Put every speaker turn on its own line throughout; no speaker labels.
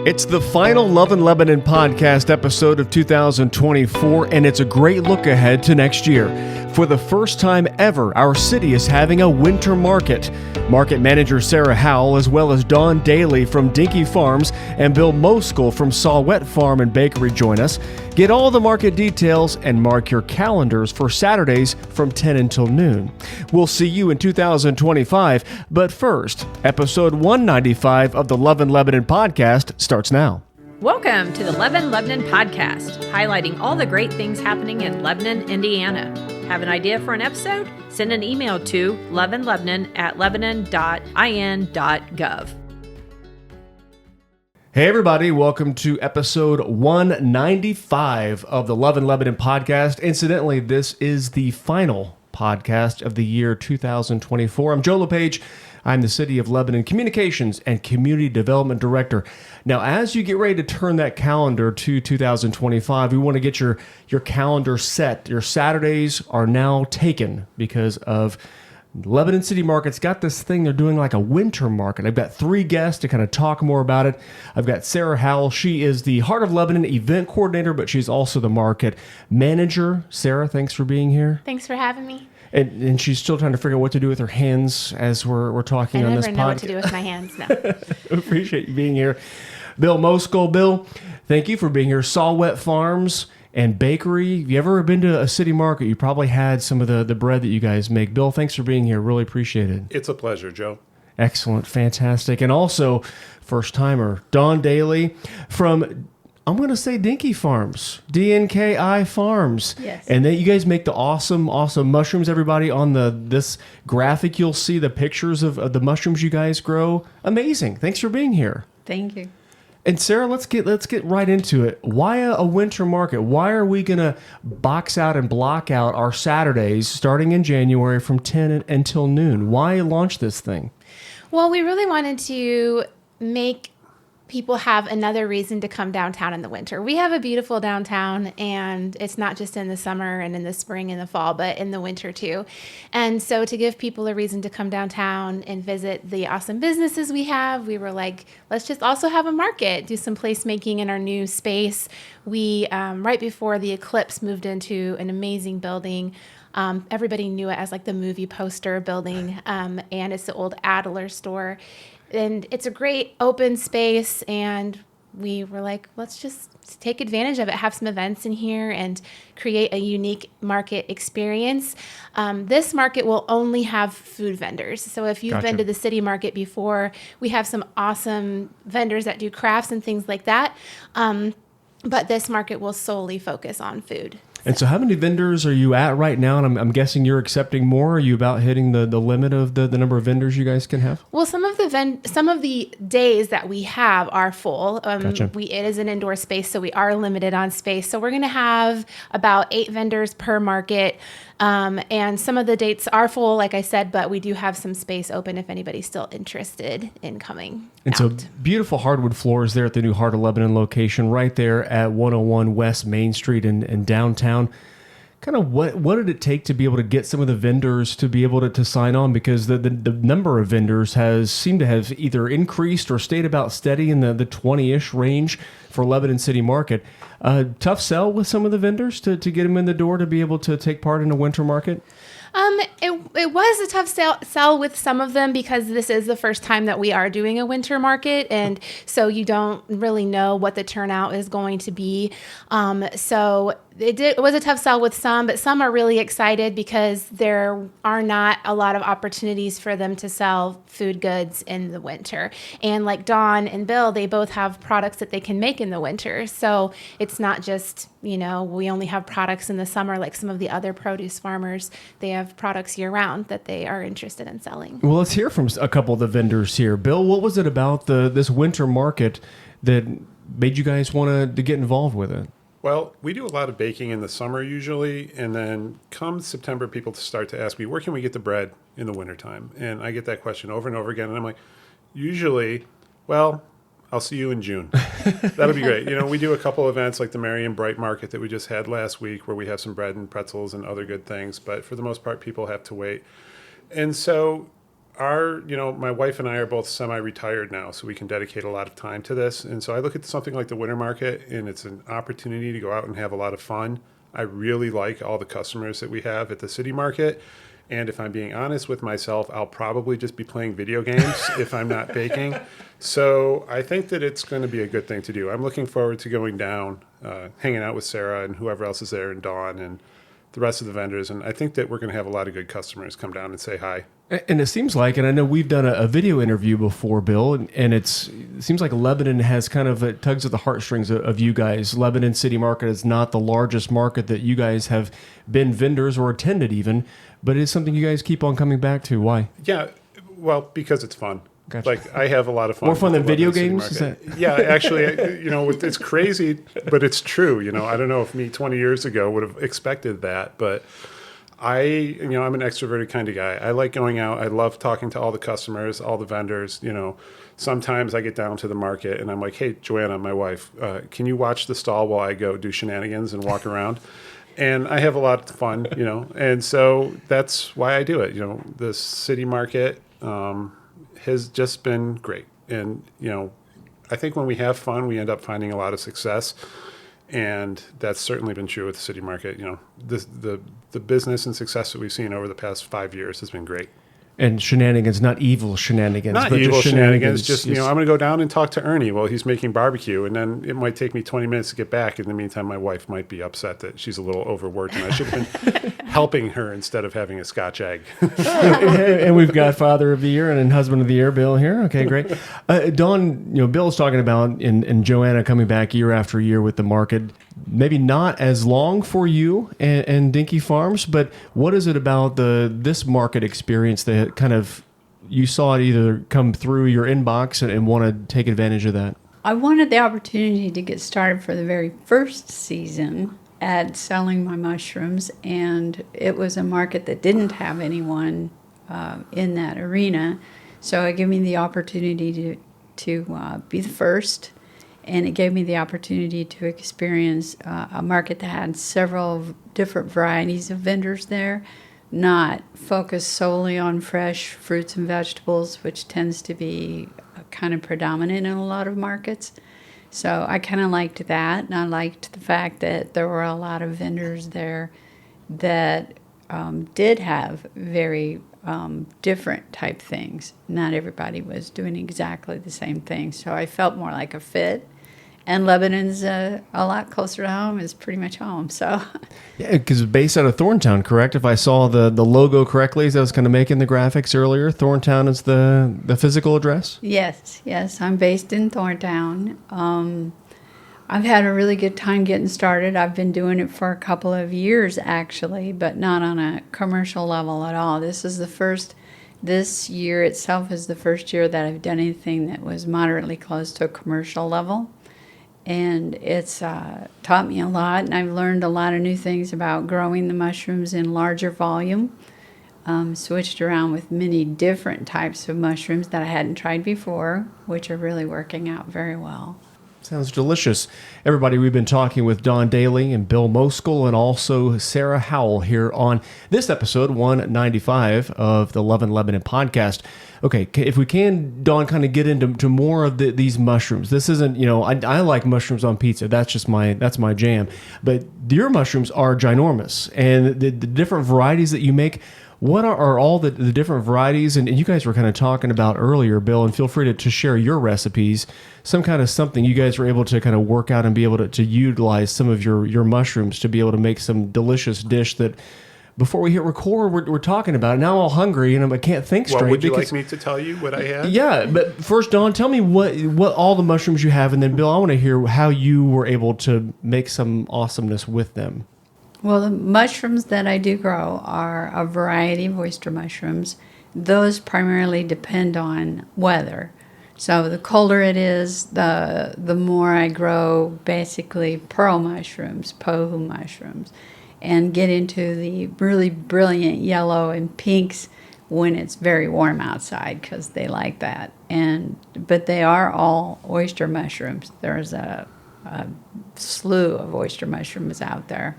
It's the final Love in Lebanon podcast episode of 2024, and it's a great look ahead to next year. For the first time ever, our city is having a winter market. Market Manager Sarah Howell, as well as Dawn Daly from DNKI Farms and Bill Moskal from Saw-whet Farm and Bakery join us. Get all the market details and mark your calendars for Saturdays from 10 until noon. We'll see you in 2025, but first, episode 195 of the Love in Lebanon podcast starts now.
Welcome to the Love in Lebanon podcast, highlighting all the great things happening in Lebanon, Indiana. Have an idea for an episode? Send an email to loveandlebanon@lebanon.in.gov.
Hey everybody, welcome to episode 195 of the Love in Lebanon podcast. Incidentally, this is the final podcast of the year 2024. I'm Joe LePage. I'm the City of Lebanon Communications and Community Development Director. Now, as you get ready to turn that calendar to 2025, we want to get your calendar set. Your Saturdays are now taken because of Lebanon City Market's got this thing. They're doing like a winter market. I've got three guests to kind of talk more about it. I've got Sarah Howell. She is the Heart of Lebanon event coordinator, but she's also the market manager. Sarah, thanks for being here.
Thanks for having me.
And she's still trying to figure out what to do with her hands as we're talking on this podcast.
I never know what to do with my hands now.
Appreciate you being here. Bill Moskal. Bill, thank you for being here. Saw-whet Farms and Bakery. If you ever been to a city market, you probably had some of the bread that you guys make. Bill, thanks for being here. Really appreciate it.
It's a pleasure, Joe.
Excellent. Fantastic. And also, first-timer, Dawn Daly from, I'm going to say DNKI Farms, DNKI Farms.
Yes.
And then you guys make the awesome mushrooms. Everybody on this graphic, you'll see the pictures of the mushrooms you guys grow. Amazing. Thanks for being here.
Thank you.
And Sarah, let's get right into it. Why a winter market? Why are we going to box out and block out our Saturdays starting in January from 10 until noon? Why launch this thing?
Well, we really wanted to make people have another reason to come downtown in the winter. We have a beautiful downtown, and it's not just in the summer and in the spring and the fall, but in the winter too. And so to give people a reason to come downtown and visit the awesome businesses we have, we were like, let's just also have a market, do some placemaking in our new space. We, right before the eclipse, moved into an amazing building. Everybody knew it as like the movie poster building, and it's the old Adler store. And it's a great open space, and we were like, let's just take advantage of it, have some events in here, and create a unique market experience. This market will only have food vendors. So if you've been to the city market before, we have some awesome vendors that do crafts and things like that. But this market will solely focus on food.
And so how many vendors are you at right now? And I'm guessing you're accepting more. Are you about hitting the limit of the number of vendors you guys can have?
Well, some of the days that we have are full.
Gotcha.
It is an indoor space, so we are limited on space. So we're going to have about 8 vendors per market. And some of the dates are full, like I said, but we do have some space open if anybody's still interested in coming
And
out.
so beautiful hardwood floors there at the new Heart of Lebanon location right there at 101 West Main Street in downtown. Kind of what did it take to be able to get some of the vendors to be able to sign on? Because the number of vendors has seemed to have either increased or stayed about steady in the 20-ish range for Lebanon City Market. Tough sell with some of the vendors to get them in the door to be able to take part in a winter market?
It was a tough sell with some of them because this is the first time that we are doing a winter market, and so you don't really know what the turnout is going to be. So it was a tough sell with some, but some are really excited because there are not a lot of opportunities for them to sell food goods in the winter. And like Dawn and Bill, they both have products that they can make in the winter. So it's not just, we only have products in the summer like some of the other produce farmers. They have products year-round that they are interested in selling.
Well, let's hear from a couple of the vendors here. Bill, what was it about this winter market that made you guys want to get involved with it?
Well, we do a lot of baking in the summer usually, and then come September, people start to ask me, where can we get the bread in the wintertime? And I get that question over and over again, and I'm like, usually, well, I'll see you in June. That'll be great. We do a couple events like the Marion Bright Market that we just had last week where we have some bread and pretzels and other good things, but for the most part, people have to wait. And so my wife and I are both semi-retired now, so we can dedicate a lot of time to this. And so I look at something like the winter market, and it's an opportunity to go out and have a lot of fun. I really like all the customers that we have at the city market. And if I'm being honest with myself, I'll probably just be playing video games if I'm not baking. So I think that it's going to be a good thing to do. I'm looking forward to going down, hanging out with Sarah and whoever else is there, and Dawn and the rest of the vendors. And I think that we're going to have a lot of good customers come down and say hi.
And it seems like, and I know we've done a video interview before, Bill, and it seems like Lebanon has kind of tugs at the heartstrings of you guys. Lebanon City Market is not the largest market that you guys have been vendors or attended even, but it is something you guys keep on coming back to. Why?
Yeah, well, because it's fun.
Gotcha.
Like, I have a lot of fun.
More fun
with
than
the
video
Lebanon
games?
City Market. Yeah, actually, it's crazy, but it's true. I don't know if me 20 years ago would have expected that, but I'm an extroverted kind of guy. I like going out. I love talking to all the customers, all the vendors. Sometimes I get down to the market and I'm like, hey, Joanna, my wife, can you watch the stall while I go do shenanigans and walk around? And I have a lot of fun, and so that's why I do it. The city market has just been great. And, I think when we have fun, we end up finding a lot of success. And that's certainly been true with the city market. The business and success that we've seen over the past 5 years has been great.
And shenanigans, not evil shenanigans.
Not
but
evil
just
shenanigans. Just, I'm going to go down and talk to Ernie while he's making barbecue. And then it might take me 20 minutes to get back. In the meantime, my wife might be upset that she's a little overworked and I should have been helping her instead of having a Scotch egg.
And we've got Father of the Year and then Husband of the Year, Bill, here. Okay, great. Dawn, Bill's talking about, and Joanna coming back year after year with the market. Maybe not as long for you and Dinky Farms, but what is it about this market experience that kind of you saw it either come through your inbox and want to take advantage of that?
I wanted the opportunity to get started for the very first season at selling my mushrooms, and it was a market that didn't have anyone in that arena, so it gave me the opportunity to be the first. And it gave me the opportunity to experience a market that had several different varieties of vendors there, not focused solely on fresh fruits and vegetables, which tends to be kind of predominant in a lot of markets. So I kind of liked that, and I liked the fact that there were a lot of vendors there that did have very different type things. Not everybody was doing exactly the same thing, so I felt more like a fit. And Lebanon's a lot closer to home. It's pretty much home. So
yeah, because based out of Thorntown, correct? If I saw the logo correctly, as I was kind of making the graphics earlier, Thorntown is the physical address?
Yes. I'm based in Thorntown. I've had a really good time getting started. I've been doing it for a couple of years, actually, but not on a commercial level at all. This year itself is the first year that I've done anything that was moderately close to a commercial level. And it's taught me a lot, and I've learned a lot of new things about growing the mushrooms in larger volume. Switched around with many different types of mushrooms that I hadn't tried before, which are really working out very well.
Sounds delicious. Everybody, we've been talking with Dawn Daly and Bill Moskal and also Sarah Howell here on this episode 195 of the Love and Lebanon podcast. Okay, if we can, Dawn, kind of get into more of these mushrooms. This isn't, I like mushrooms on pizza. That's my jam. But your mushrooms are ginormous. And the different varieties that you make, what are all the different varieties? And you guys were kind of talking about earlier, Bill, and feel free to share your recipes, some kind of something you guys were able to kind of work out and be able to utilize some of your mushrooms to be able to make some delicious dish that before we hit record, we're talking about it. Now I'm all hungry and I can't think straight.
Well, would you like me to tell you what I had?
Yeah, but first, Dawn, tell me what all the mushrooms you have, and then Bill, I want to hear how you were able to make some awesomeness with them.
Well, the mushrooms that I do grow are a variety of oyster mushrooms. Those primarily depend on weather. So the colder it is, the more I grow basically pearl mushrooms, pohu mushrooms, and get into the really brilliant yellow and pinks when it's very warm outside, because they like that. But they are all oyster mushrooms. There's a slew of oyster mushrooms out there.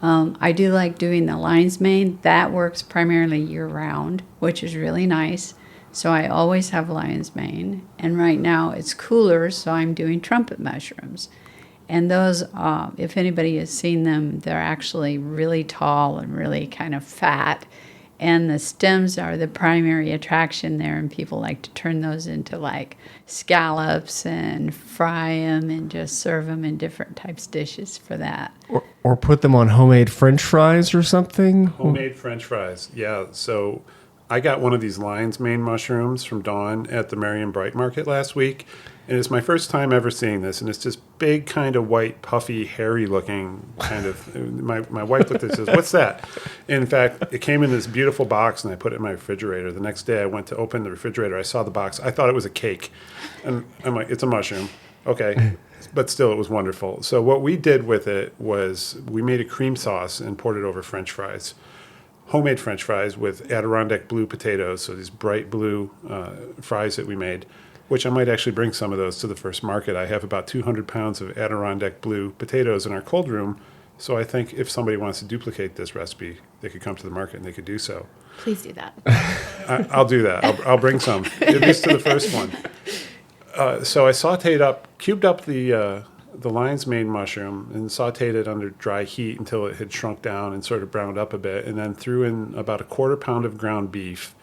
I do like doing the lion's mane. That works primarily year-round, which is really nice. So I always have lion's mane. And right now it's cooler, so I'm doing trumpet mushrooms. And those, if anybody has seen them, they're actually really tall and really kind of fat. And the stems are the primary attraction there, and people like to turn those into like scallops and fry them and just serve them in different types of dishes for that.
Or put them on homemade French fries or something.
Homemade French fries. Yeah. So I got one of these lion's mane mushrooms from Dawn at the Marion Bright Market last week. And it's my first time ever seeing this. And it's this big kind of white, puffy, hairy looking kind of, my wife looked at it and says, what's that? And in fact, it came in this beautiful box and I put it in my refrigerator. The next day I went to open the refrigerator. I saw the box. I thought it was a cake. And I'm like, it's a mushroom. Okay. But still, it was wonderful. So what we did with it was we made a cream sauce and poured it over French fries. Homemade French fries with Adirondack blue potatoes, so these bright blue fries that we made, which I might actually bring some of those to the first market. I have about 200 pounds of Adirondack blue potatoes in our cold room, so I think if somebody wants to duplicate this recipe, they could come to the market and they could do so.
Please do that.
I'll do that. I'll bring some, at least to the first one. So I cubed up the lion's mane mushroom and sauteed it under dry heat until it had shrunk down and sort of browned up a bit, and then threw in about a 1/4 pound of ground beef,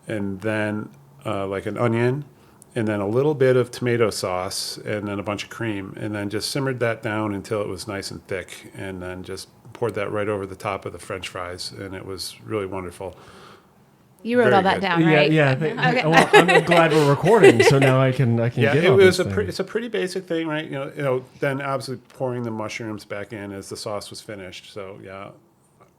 and then like an onion, and then a little bit of tomato sauce, and then a bunch of cream, and then just simmered that down until it was nice and thick, and then just poured that right over the top of the French fries, and it was really wonderful.
You wrote
Very
all that
good.
down, right?
Yeah. Well, I'm glad we're recording, so now I can
Yeah,
get
it
on
was
this thing.
it's a pretty basic thing, right? You know. Then obviously pouring the mushrooms back in as the sauce was finished. So yeah,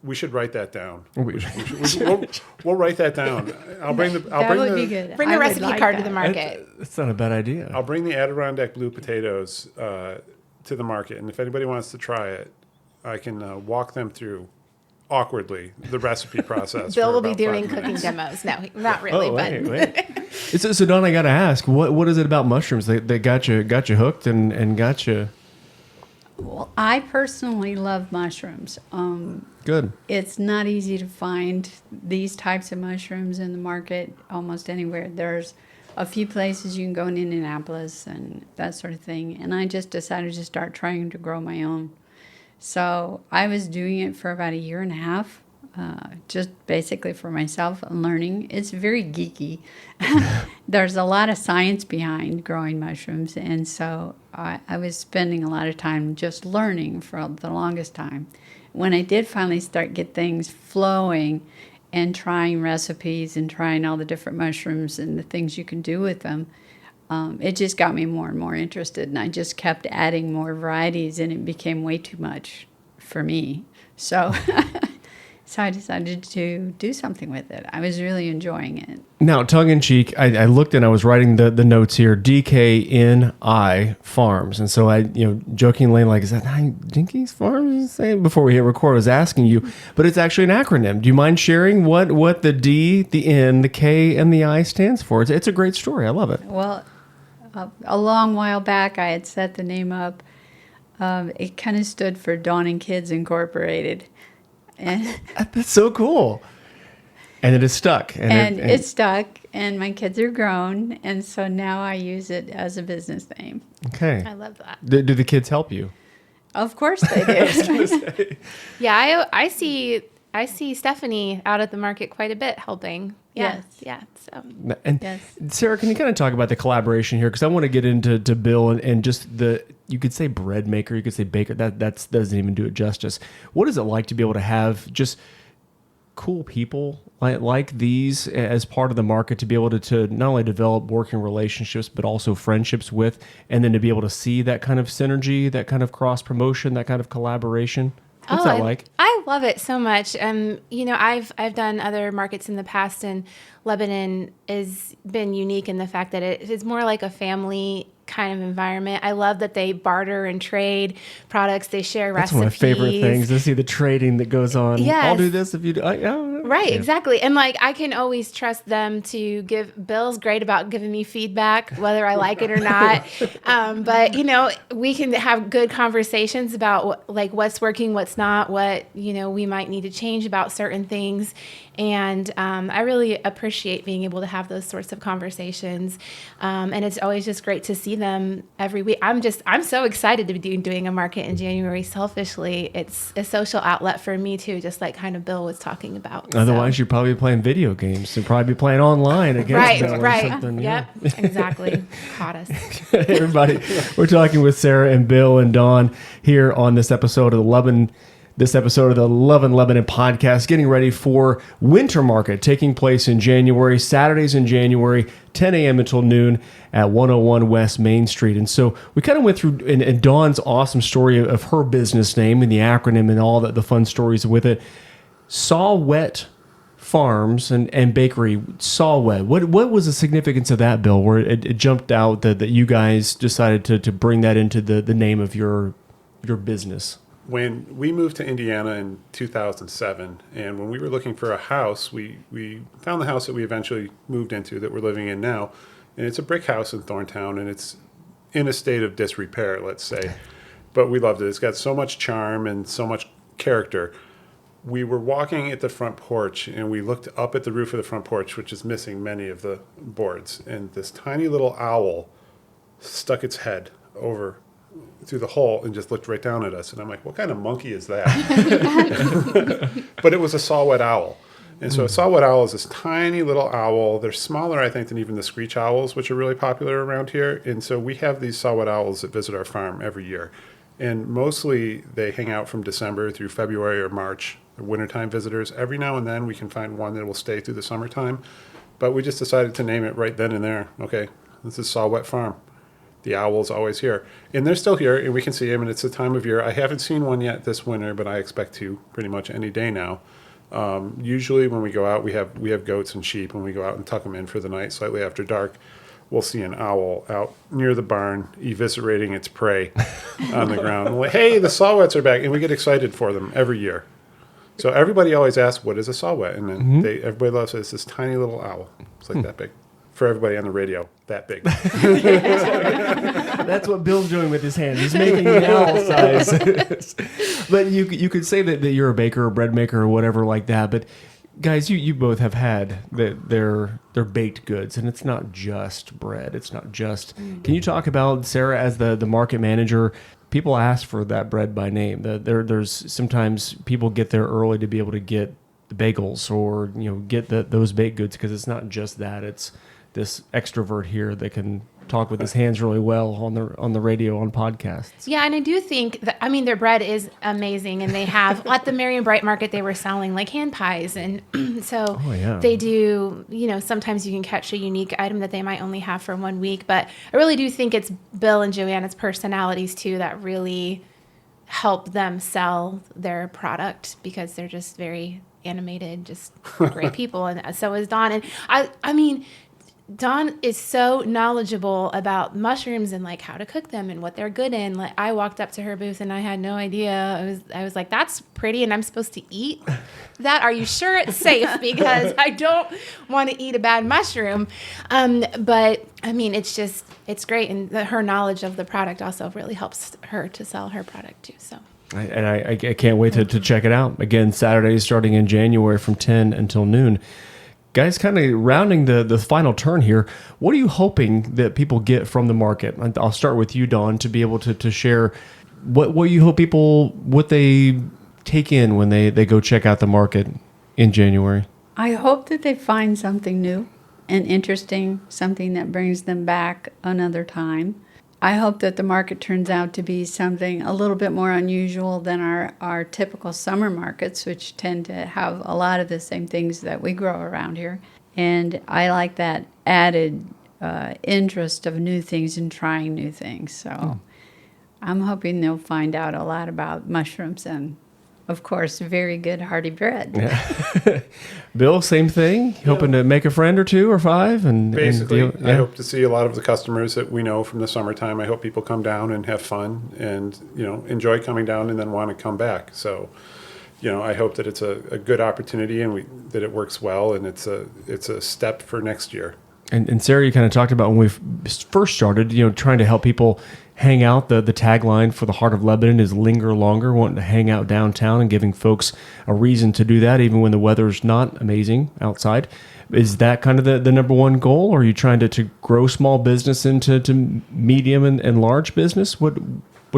we should write that down. We'll write that down.
That would be good.
Bring
I
a
would
recipe
like
card to
that.
the market.
That's not a bad idea.
I'll bring the Adirondack blue potatoes to the market, and if anybody wants to try it, I can walk them through awkwardly the recipe process.
Bill
for
will be
about
doing
5
cooking
minutes.
demos. No, not really, but
wait. So Don, I got to ask, what is it about mushrooms that got you hooked and got you?
Well, I personally love mushrooms.
Good.
It's not easy to find these types of mushrooms in the market almost anywhere. There's a few places you can go in Indianapolis and that sort of thing. And I just decided to start trying to grow my own. So I was doing it for about 1.5 years, just basically for myself and learning. It's very geeky. There's a lot of science behind growing mushrooms. And so I was spending a lot of time just learning for the longest time. When I did finally get things flowing and trying recipes and trying all the different mushrooms and the things you can do with them, it just got me more and more interested, and I just kept adding more varieties, and it became way too much for me. So, so I decided to do something with it. I was really enjoying it.
Now, tongue in cheek, I looked and I was writing the notes here, DNKI Farms, and so I, jokingly, like, is that Dinky's Farms? Saying before we hit record, I was asking you, but it's actually an acronym. Do you mind sharing what the D, the N, the K, and the I stands for? It's a great story. I love it.
Well, a long while back, I had set the name up. It kind of stood for Dawn and Kids Incorporated. And
That's so cool. And it is stuck.
And it's stuck, and my kids are grown, and so now I use it as a business name.
Okay.
I love that.
Do the kids help you?
Of course they do.
Yeah, I see Stephanie out at the market quite a bit helping. Yeah,
Yes.
yeah. So
And
Yes.
Sarah, can you kind of talk about the collaboration here? Because I want to get into Bill and just you could say bread maker, you could say baker. That doesn't even do it justice. What is it like to be able to have just cool people like these as part of the market, to be able to not only develop working relationships, but also friendships with, and then to be able to see that kind of synergy, that kind of cross promotion, that kind of collaboration? What's that like?
I love it so much. I've done other markets in the past, and Lebanon has been unique in the fact that it is more like a family kind of environment. I love that they barter and trade products. They share
That's
recipes.
one of my favorite things to see the trading that goes on.
Yes.
I'll do this if you do.
Right, exactly. And like I can always trust them to give. Bill's great about giving me feedback, whether I like it or not. But we can have good conversations about what's working, what's not, what we might need to change about certain things. And I really appreciate being able to have those sorts of conversations. And it's always just great to see them every week. I'm so excited to be doing a market in January. Selfishly, it's a social outlet for me too, just like kind of Bill was talking about.
Otherwise, you'd probably be playing video games and probably be playing online against Bill or something.
Yep, exactly. Caught us.
Hey, everybody, we're talking with Sarah and Bill and Dawn here on this episode of the Love in Lebanon podcast, getting ready for Winter Market taking place in January, Saturdays in January, 10 a.m. until noon at 101 West Main Street. And so we kind of went through and Dawn's awesome story of her business name and the acronym and all the fun stories with it. Saw-whet Farms and Bakery, Saw-whet. What was the significance of that, Bill, where it jumped out that you guys decided to bring that into the name of your business?
When we moved to Indiana in 2007, and when we were looking for a house, we found the house that we eventually moved into that we're living in now. And it's a brick house in Thorntown, and it's in a state of disrepair, let's say. But we loved it. It's got so much charm and so much character. We were walking at the front porch, and we looked up at the roof of the front porch, which is missing many of the boards. And this tiny little owl stuck its head over through the hole and just looked right down at us. And I'm like, what kind of monkey is that? But it was a saw-whet owl. And so a saw-whet owl is this tiny little owl. They're smaller, I think, than even the screech owls, which are really popular around here. And so we have these saw-whet owls that visit our farm every year. And mostly they hang out from December through February or March. They're wintertime visitors. Every now and then we can find one that will stay through the summertime. But we just decided to name it right then and there. Okay, this is Saw-whet Farm. The owl's always here. And they're still here, and we can see them, and it's the time of year. I haven't seen one yet this winter, but I expect to pretty much any day now. Usually when we go out, we have goats and sheep. When we go out and tuck them in for the night, slightly after dark, we'll see an owl out near the barn eviscerating its prey on the ground. And we're like, hey, the saw-whets are back, and we get excited for them every year. So everybody always asks, what is a saw-whet? And then everybody loves it. It's this tiny little owl. It's like that big. For everybody on the radio, that big.
That's what Bill's doing with his hand. He's making the owl size. But you could say that you're a baker or bread maker or whatever like that. But guys, you both have had their baked goods, and it's not just bread. It's not just. Can you talk about, Sarah, as the market manager? People ask for that bread by name. There's sometimes people get there early to be able to get the bagels or get those baked goods, because it's not just that. It's this extrovert here that can talk with his hands really well on the radio, on podcasts. Yeah,
and I do think that, their bread is amazing, and they have at the Marion Bright Market they were selling like hand pies, and so they do. Sometimes you can catch a unique item that they might only have for 1 week, but I really do think it's Bill and Joanna's personalities too that really help them sell their product, because they're just very animated, just great people, and so is Dawn. And I mean. Dawn is so knowledgeable about mushrooms and like how to cook them and what they're good in. Like I walked up to her booth and I had no idea. I was like, that's pretty, and I'm supposed to eat that? Are you sure it's safe? Because I don't want to eat a bad mushroom. But it's great, and her knowledge of the product also really helps her to sell her product too. So.
I can't wait to check it out. Again, Saturdays starting in January from 10 until noon. Guys, kind of rounding the final turn here, what are you hoping that people get from the market? I'll start with you, Dawn, to be able to share what you hope what they take in when they go check out the market in January.
I hope that they find something new and interesting, something that brings them back another time. I hope that the market turns out to be something a little bit more unusual than our typical summer markets, which tend to have a lot of the same things that we grow around here. And I like that added interest of new things and trying new things. So I'm hoping they'll find out a lot about mushrooms and of course, very good hearty bread.
Yeah. Bill, same thing. Hoping to make a friend or two or five, and
Basically,
and
I hope to see a lot of the customers that we know from the summertime. I hope people come down and have fun and, enjoy coming down and then want to come back. So, I hope that it's a good opportunity and that it works well, and it's a step for next year.
And Sarah, you kind of talked about when we first started, trying to help people hang out. The tagline for the Heart of Lebanon is linger longer, wanting to hang out downtown and giving folks a reason to do that, even when the weather's not amazing outside. Is that kind of the number one goal? Or are you trying to grow small business into medium and large business? What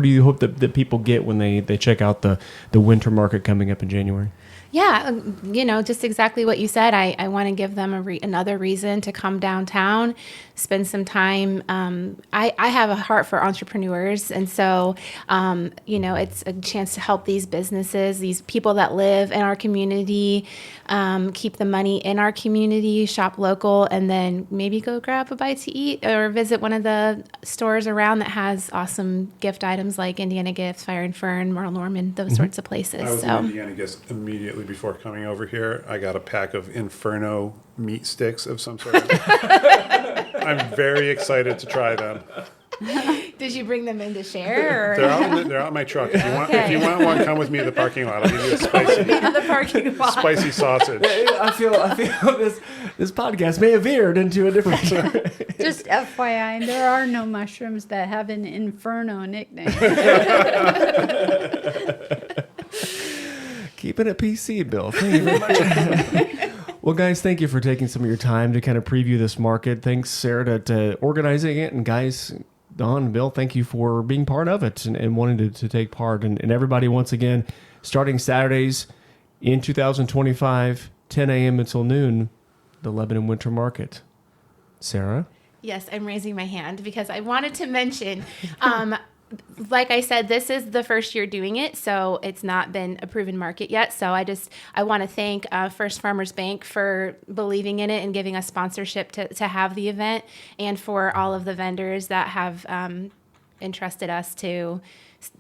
do you hope that people get when they check out the winter market coming up in January?
Yeah, just exactly what you said. I want to give them another reason to come downtown, spend some time. I have a heart for entrepreneurs, and so, it's a chance to help these businesses, these people that live in our community, keep the money in our community, shop local, and then maybe go grab a bite to eat or visit one of the stores around that has awesome gift items like Indiana Gifts, Fire and Fern, Merle Norman, those sorts of places.
I was in Indiana Gifts immediately before coming over here. I got a pack of Inferno meat sticks of some sort. I'm very excited to try them.
Did you bring them in to share? Or?
They're out in my truck. If you want one, come with me to the parking lot. I'll give you a spicy sausage.
I feel this podcast may have veered into a different.
Just FYI, there are no mushrooms that have an Inferno nickname.
Keeping it PC, Bill. Thank you very much. Well, guys, thank you for taking some of your time to kind of preview this market. Thanks, Sarah, to organizing it. And guys, Don and Bill, thank you for being part of it and wanting to take part. And everybody, once again, starting Saturdays in 2025, 10 a.m. until noon, the Lebanon Winter Market. Sarah?
Yes, I'm raising my hand because I wanted to mention, like I said, this is the first year doing it, so it's not been a proven market yet. So I want to thank First Farmers Bank for believing in it and giving us sponsorship to have the event, and for all of the vendors that have entrusted us to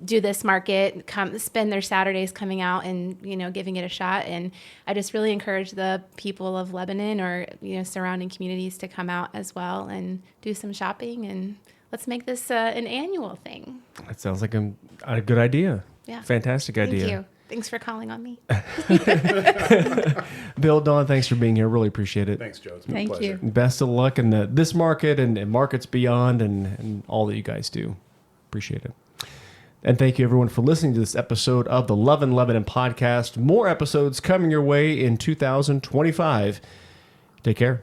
do this market, spend their Saturdays coming out and giving it a shot. And I just really encourage the people of Lebanon or surrounding communities to come out as well and do some shopping, and let's make this an annual thing.
That sounds like a good idea.
Yeah.
Fantastic idea.
Thank you. Thanks for calling on me.
Bill, Dawn, thanks for being here. Really appreciate it.
Thanks, Joe. It's been a
Thank
pleasure.
you.
Best of luck in this market and markets beyond and all that you guys do. Appreciate it. And thank you, everyone, for listening to this episode of the Love in Lebanon podcast. More episodes coming your way in 2025. Take care.